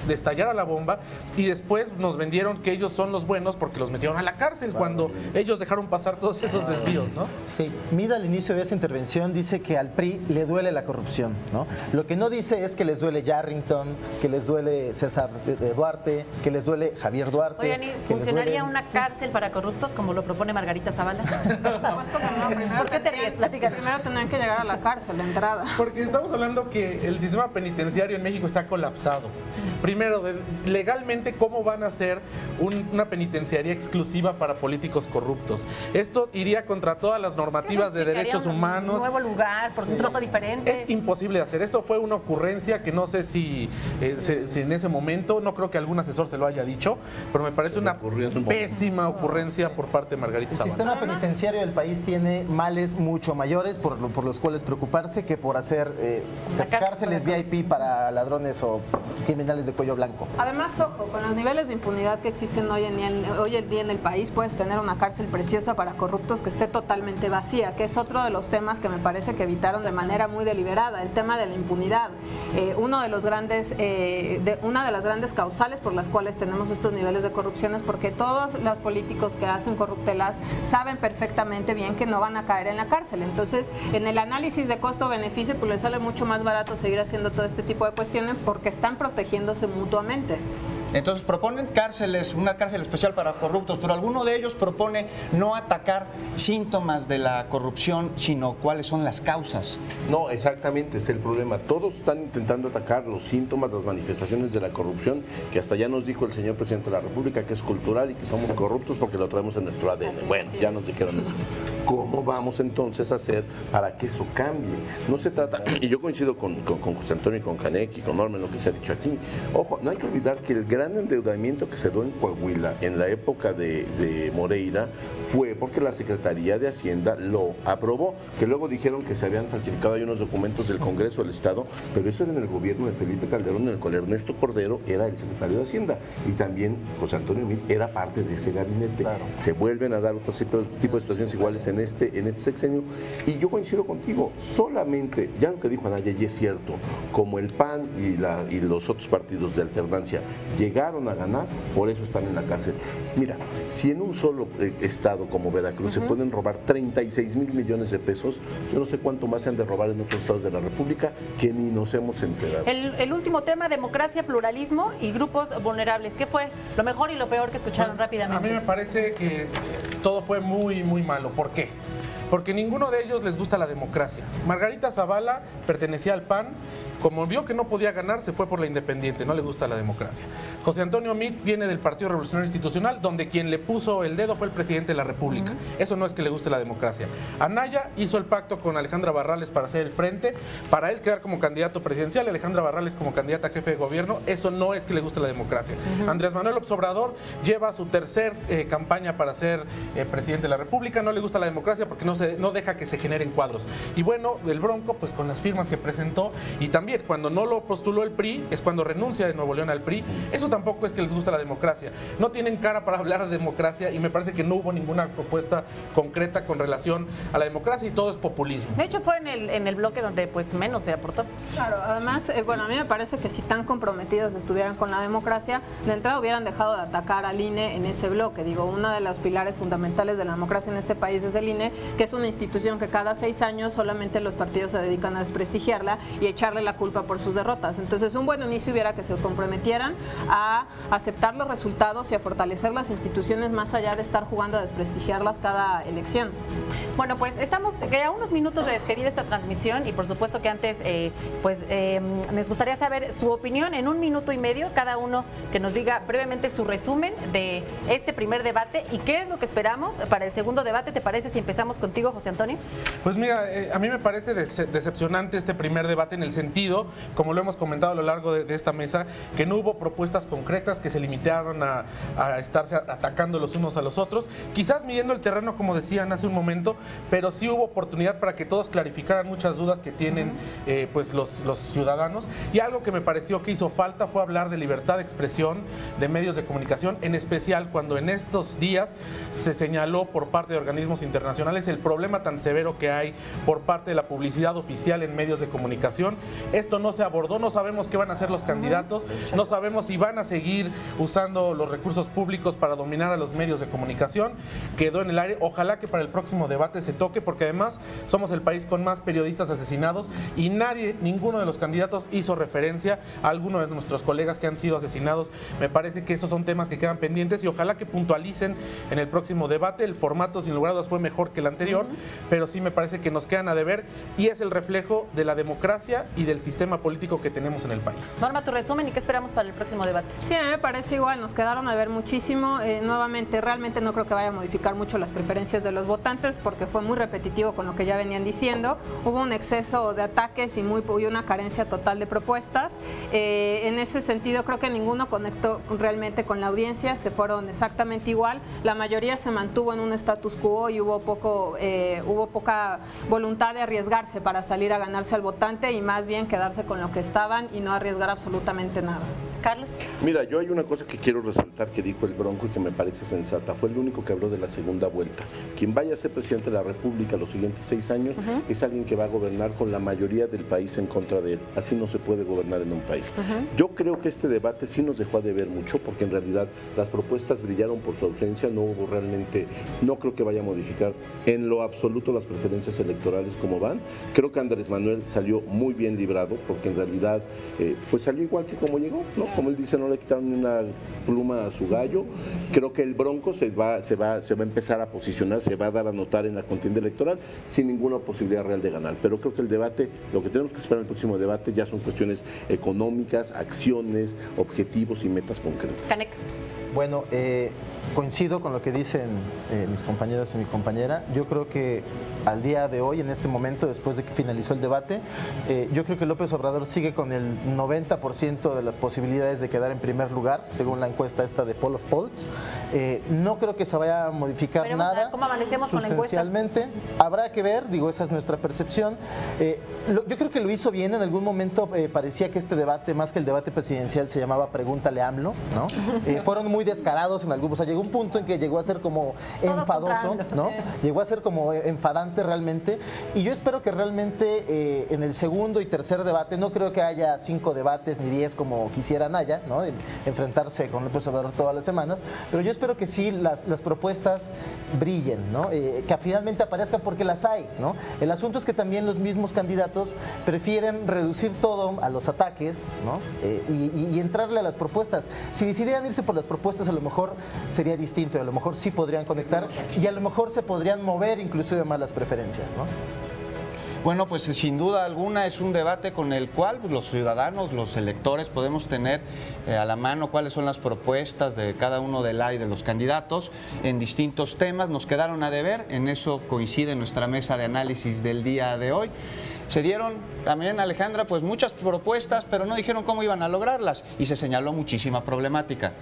estallara la bomba y después nos vendieron que ellos son los buenos porque los metieron a la cárcel cuando ellos dejaron pasar todos esos desvíos, ¿no? Sí, Mida al inicio de esa intervención dice que al PRI le duele la corrupción, ¿no? Lo que no dice es que les duele Yarrington, que les duele César Duarte, que les duele Javier Duarte. Oigan, ¿y funcionaría una cárcel para corruptos como lo propone Margarita Zavala? ¿Por qué te ríes? Platícate. Primero tendrán que llegar a la cárcel de entrada. Porque estamos hablando que el sistema penitenciario en México está colapsado. Primero, legalmente, ¿cómo van a hacer una penitenciaría exclusiva para políticos corruptos? Esto iría contra todas las normativas de derechos humanos. Un nuevo lugar, por un trato diferente. Es imposible hacer. Esto fue una ocurrencia que no sé si en ese momento, no creo que algún asesor se lo haya dicho, pero me parece una pésima ocurrencia por parte de Margarita Zavala. El sistema penitenciario del país tiene males mucho mayores por los cuales preocuparse que por hacer cárceles VIP para ladrones o criminales de cuello blanco. Además, ojo, con los niveles de impunidad que existen hoy en día en el país, puedes tener una cárcel preciosa para corruptos que esté totalmente vacía, que es otro de los temas que me parece que evitaron de manera muy deliberada, el tema de la impunidad. Una de las grandes causales por las cuales tenemos estos niveles de corrupción es porque todos los políticos que hacen corruptelas saben perfectamente bien que no van a caer en la cárcel. Entonces, en el análisis de costo-beneficio, pues les sale mucho más barato seguir haciendo todo este tipo de cuestiones porque están protegiéndose mutuamente. Entonces proponen una cárcel especial para corruptos, pero alguno de ellos propone no atacar síntomas de la corrupción, sino cuáles son las causas. No, exactamente, es el problema. Todos están intentando atacar los síntomas, las manifestaciones de la corrupción, que hasta ya nos dijo el señor presidente de la República que es cultural y que somos corruptos porque lo traemos en nuestro ADN. Bueno, ya nos dijeron eso. ¿Cómo vamos entonces a hacer para que eso cambie? No se trata, y yo coincido con José Antonio y con Canek y con Norma en lo que se ha dicho aquí. Ojo, no hay que olvidar que el gran gran endeudamiento que se dio en Coahuila en la época de Moreira fue porque la Secretaría de Hacienda lo aprobó, que luego dijeron que se habían falsificado ahí unos documentos del Congreso del Estado, pero eso era en el gobierno de Felipe Calderón, en el cual Ernesto Cordero era el secretario de Hacienda y también José Antonio Meade era parte de ese gabinete. Claro. Se vuelven a dar otro tipo de situaciones iguales en este sexenio y yo coincido contigo, solamente, ya lo que dijo Anaya y es cierto, como el PAN y los otros partidos de alternancia llegaron a ganar, por eso están en la cárcel. Mira, si en un solo estado como Veracruz se pueden robar 36,000 millones de pesos, yo no sé cuánto más se han de robar en otros estados de la República que ni nos hemos enterado. El último tema, democracia, pluralismo y grupos vulnerables. ¿Qué fue lo mejor y lo peor que escucharon rápidamente? A mí me parece que todo fue muy, muy malo. ¿Por qué? Porque ninguno de ellos les gusta la democracia. Margarita Zavala pertenecía al PAN, como vio que no podía ganar, se fue por la independiente, no le gusta la democracia. José Antonio Meade viene del Partido Revolucionario Institucional, donde quien le puso el dedo fue el presidente de la República. Eso no es que le guste la democracia. Anaya hizo el pacto con Alejandra Barrales para hacer el frente, para él quedar como candidato presidencial, Alejandra Barrales como candidata a jefe de gobierno, eso no es que le guste la democracia. Andrés Manuel López Obrador lleva su tercer campaña para ser presidente de la República, no le gusta la democracia porque no deja que se generen cuadros. Y bueno, el Bronco, pues con las firmas que presentó, y también cuando no lo postuló el PRI, es cuando renuncia de Nuevo León al PRI, eso tampoco es que les gusta la democracia. No tienen cara para hablar de democracia y me parece que no hubo ninguna propuesta concreta con relación a la democracia y todo es populismo. De hecho fue en el bloque donde pues menos se aportó. Claro, además, bueno, a mí me parece que si tan comprometidos estuvieran con la democracia, de entrada hubieran dejado de atacar al INE en ese bloque. Digo, uno de los pilares fundamentales de la democracia en este país es el INE, que es una institución que cada 6 años solamente los partidos se dedican a desprestigiarla y echarle la culpa por sus derrotas. Entonces, un buen inicio hubiera que se comprometieran a aceptar los resultados y a fortalecer las instituciones más allá de estar jugando a desprestigiarlas cada elección. Bueno, pues estamos a unos minutos de despedir esta transmisión y por supuesto que antes les gustaría saber su opinión en 1 minuto y medio, cada uno que nos diga brevemente su resumen de este primer debate y qué es lo que esperamos para el segundo debate. ¿Te parece si empezamos contigo, José Antonio? Pues mira, a mí me parece decepcionante este primer debate en el sentido, como lo hemos comentado a lo largo de esta mesa, que no hubo propuestas concretas, que se limitaron a estarse atacando los unos a los otros, quizás midiendo el terreno como decían hace un momento, pero sí hubo oportunidad para que todos clarificaran muchas dudas que tienen pues los ciudadanos. Y algo que me pareció que hizo falta fue hablar de libertad de expresión de medios de comunicación, en especial cuando en estos días se señaló por parte de organismos internacionales el problema tan severo que hay por parte de la publicidad oficial en medios de comunicación. Esto no se abordó, no sabemos qué van a hacer los candidatos, no sabemos si van a seguir usando los recursos públicos para dominar a los medios de comunicación. Quedó en el aire, ojalá que para el próximo debate se toque, porque además somos el país con más periodistas asesinados y ninguno de los candidatos hizo referencia a alguno de nuestros colegas que han sido asesinados. Me parece que esos son temas que quedan pendientes y ojalá que puntualicen en el próximo debate. El formato sin lugar a dudas fue mejor que el anterior, pero sí me parece que nos quedan a deber y es el reflejo de la democracia y del sistema político que tenemos en el país. Norma, tu resumen y qué esperamos para el próximo debate. Sí, a mí me parece igual, nos quedaron a ver muchísimo. Nuevamente, realmente no creo que vaya a modificar mucho las preferencias de los votantes porque fue muy repetitivo con lo que ya venían diciendo. Hubo un exceso de ataques y una carencia total de propuestas. En ese sentido, creo que ninguno conectó realmente con la audiencia, se fueron exactamente igual. La mayoría se mantuvo en un status quo y hubo poca voluntad de arriesgarse para salir a ganarse al votante y más bien quedarse con lo que estaban y no arriesgar absolutamente nada. Carlos. Mira, yo hay una cosa que quiero resaltar que dijo el Bronco y que me parece sensata. Fue el único que habló de la segunda vuelta. Quien vaya a ser presidente de la República los siguientes 6 años es alguien que va a gobernar con la mayoría del país en contra de él. Así no se puede gobernar en un país. Yo creo que este debate sí nos dejó de ver mucho porque en realidad las propuestas brillaron por su ausencia. No hubo realmente, no creo que vaya a modificar en lo absoluto las preferencias electorales como van. Creo que Andrés Manuel salió muy bien librado porque en realidad pues salió igual que como llegó, ¿no? Como él dice, no le quitaron ni una pluma a su gallo. Creo que el Bronco se va a empezar a posicionar, se va a dar a notar en la contienda electoral sin ninguna posibilidad real de ganar. Pero creo que el debate, lo que tenemos que esperar en el próximo debate ya son cuestiones económicas, acciones, objetivos y metas concretas. Canek. Bueno, coincido con lo que dicen mis compañeros y mi compañera. Yo creo que al día de hoy, en este momento, después de que finalizó el debate, yo creo que López Obrador sigue con el 90% de las posibilidades de quedar en primer lugar, según la encuesta esta de Poll of Polls. No creo que se vaya a modificar nada ¿cómo amanecemos con la encuesta? sustancialmente. Habrá que ver, digo, esa es nuestra percepción. Yo creo que lo hizo bien. En algún momento parecía que este debate, más que el debate presidencial, se llamaba Pregúntale a AMLO, ¿no? Fueron muy descarados en algún, o sea, llegó un punto en que llegó a ser como enfadoso, ¿no? Llegó a ser como enfadante realmente, y yo espero que realmente en el segundo y tercer debate, no creo que haya 5 debates ni 10 como quisieran haya, ¿no? De enfrentarse con López Obrador todas las semanas, pero yo espero que sí las propuestas brillen, ¿no? Que finalmente aparezcan, porque las hay, ¿no? El asunto es que también los mismos candidatos prefieren reducir todo a los ataques, ¿no? Y entrarle a las propuestas. Si decidieran irse por las propuestas, a lo mejor sería distinto, y a lo mejor sí podrían conectar, y a lo mejor se podrían mover inclusive más las preferencias, ¿no? Bueno, pues sin duda alguna es un debate con el cual pues, los ciudadanos, los electores, podemos tener a la mano cuáles son las propuestas de cada uno de los candidatos en distintos temas. Nos quedaron a deber, en eso coincide nuestra mesa de análisis del día de hoy. Se dieron también, Alejandra, pues muchas propuestas, pero no dijeron cómo iban a lograrlas y se señaló muchísima problemática.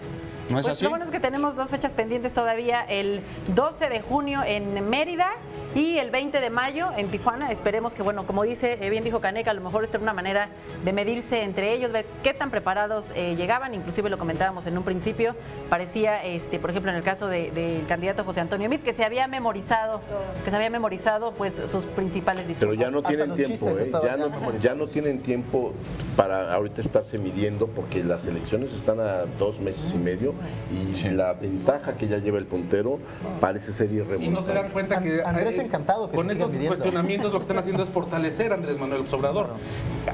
¿No es pues así? Lo bueno es que tenemos 2 fechas pendientes todavía, el 12 de junio en Mérida y el 20 de mayo en Tijuana. Esperemos que, bueno, como bien dijo Caneca, a lo mejor esta es una manera de medirse entre ellos, ver qué tan preparados llegaban. Inclusive lo comentábamos en un principio, parecía, por ejemplo, en el caso del candidato José Antonio Meade, que se había memorizado pues sus principales discursos. Pero ya no tienen tiempo, ya no tienen tiempo para ahorita estarse midiendo, porque las elecciones están a 2 meses y medio y la ventaja que ya lleva el puntero parece ser irremontable. Y no se dan cuenta que Andrés encantado que con se estos midiendo. cuestionamientos lo que están haciendo es fortalecer a Andrés Manuel López Obrador.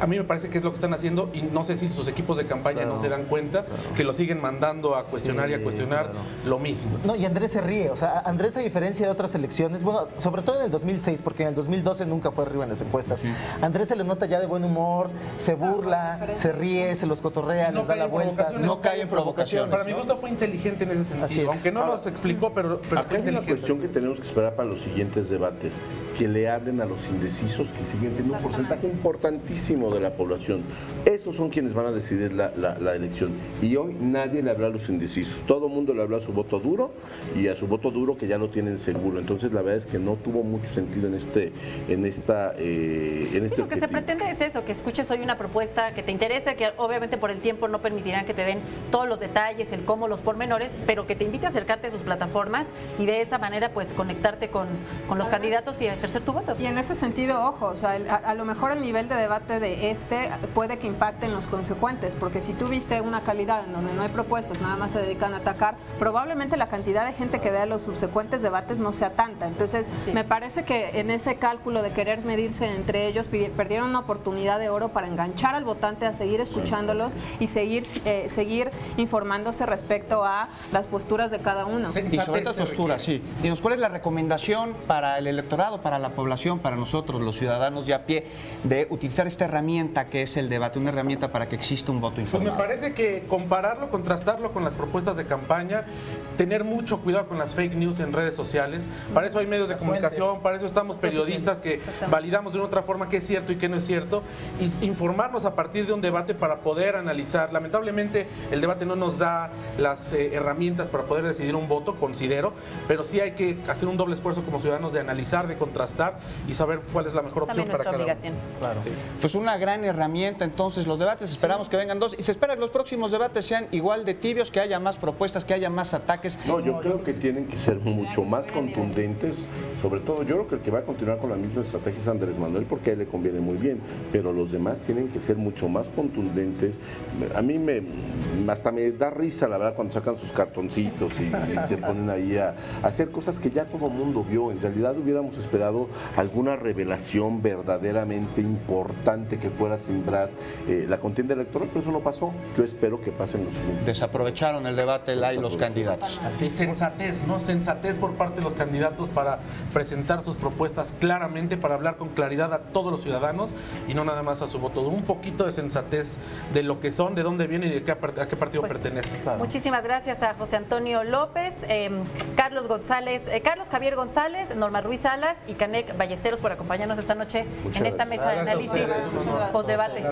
A mí me parece que es lo que están haciendo, y no sé si sus equipos de campaña no se dan cuenta que lo siguen mandando a cuestionar y a cuestionar lo mismo. No, y Andrés se ríe, o sea, Andrés, a diferencia de otras elecciones, bueno, sobre todo en el 2006, porque en el 2012 nunca fue arriba en las encuestas, Andrés se le nota ya de buen humor, se burla, se ríe, se los cotorrea, les da la vuelta, no cae en provocaciones. Para mi gusto fue inteligente en ese sentido, aunque no nos explicó, pero Acá fue hay una inteligente. cuestión que tenemos que esperar para los siguientes debates, que le hablen a los indecisos, que siguen siendo un porcentaje importantísimo de la población. Esos son quienes van a decidir la elección. Y hoy nadie le habla a los indecisos. Todo el mundo le habla a su voto duro, y a su voto duro que ya lo tienen seguro. Entonces la verdad es que no tuvo mucho sentido en este Lo que se pretende es eso, que escuches hoy una propuesta que te interesa, que obviamente por el tiempo no permitirán que te den todos los detalles, el cómo, los pormenores, pero que te invite a acercarte a sus plataformas y de esa manera pues conectarte con los candidatos y ejercer tu voto. Y en ese sentido, ojo, o sea, a lo mejor el nivel de debate de puede que impacte en los consecuentes, porque si tú viste una calidad en donde no hay propuestas, nada más se dedican a atacar, probablemente la cantidad de gente que vea los subsecuentes debates no sea tanta. Entonces, me parece que en ese cálculo de querer medirse entre ellos, perdieron una oportunidad de oro para enganchar al votante a seguir escuchándolos y seguir informándose respecto a las posturas de cada uno. Y sobre estas posturas, sí. Dinos, ¿cuál es la recomendación para el electorado, para la población, para nosotros, los ciudadanos de a pie, de utilizar esta herramienta que es el debate, una herramienta para que exista un voto informado? Pues me parece que compararlo, contrastarlo con las propuestas de campaña, tener mucho cuidado con las fake news en redes sociales. Para eso hay medios de comunicación, para eso estamos periodistas que validamos de una otra forma qué es cierto y qué no es cierto, y informarnos a partir de un debate para poder analizar. Lamentablemente el debate no nos da las herramientas para poder decidir un voto, considero, pero sí hay que hacer un doble esfuerzo como ciudadanos de analizar, de contrastar y saber cuál es la mejor opción para cada uno. Claro. Sí. Pues una gran herramienta, entonces, los debates, esperamos que vengan 2, y se espera que los próximos debates sean igual de tibios, que haya más propuestas, que haya más ataques. No, yo creo que tienen que ser mucho más contundentes, sobre todo yo creo que el que va a continuar con la misma estrategia es Andrés Manuel, porque a él le conviene muy bien, pero los demás tienen que ser mucho más contundentes. A mí hasta me da risa, la verdad, cuando sacan sus cartoncitos y se ponen ahí a hacer cosas que ya todo el mundo vio. En realidad hubiéramos esperado alguna revelación verdaderamente importante que fuera a sembrar la contienda electoral, pero eso no pasó. Yo espero que pasen los siguientes. Desaprovecharon el debate y los candidatos. Así, sensatez, ¿no? Sensatez por parte de los candidatos para presentar sus propuestas claramente, para hablar con claridad a todos los ciudadanos y no nada más a su voto. Un poquito de sensatez de lo que son, de dónde vienen y de a qué partido pertenecen. Claro. Muchísimas gracias a José Antonio López, Carlos Javier González, Norma Ruiz Salas y Canek Ballesteros por acompañarnos esta noche en esta mesa de análisis postdebate.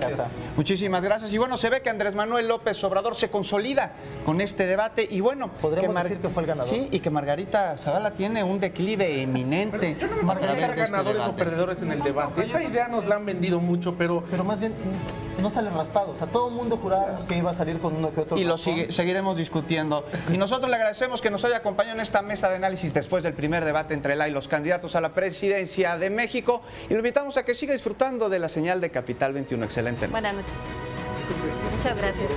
Muchísimas gracias. Y bueno, se ve que Andrés Manuel López Obrador se consolida con este debate y bueno, podremos decir que fue el ganador. Sí, y que Margarita Zavala tiene un declive eminente. Yo no me voy a meter ganadores o perdedores en el debate. Esa idea nos la han vendido mucho, pero más bien no sale raspado. O sea, todo el mundo jurábamos que iba a salir con uno que otro. Y lo seguiremos discutiendo. Y nosotros le agradecemos que nos haya acompañado en esta mesa de análisis después del primer debate entre él y los candidatos a la presidencia de México. Y lo invitamos a que siga disfrutando de la señal de Capital 21. Excelente noche. Buenas noches. Muchas gracias.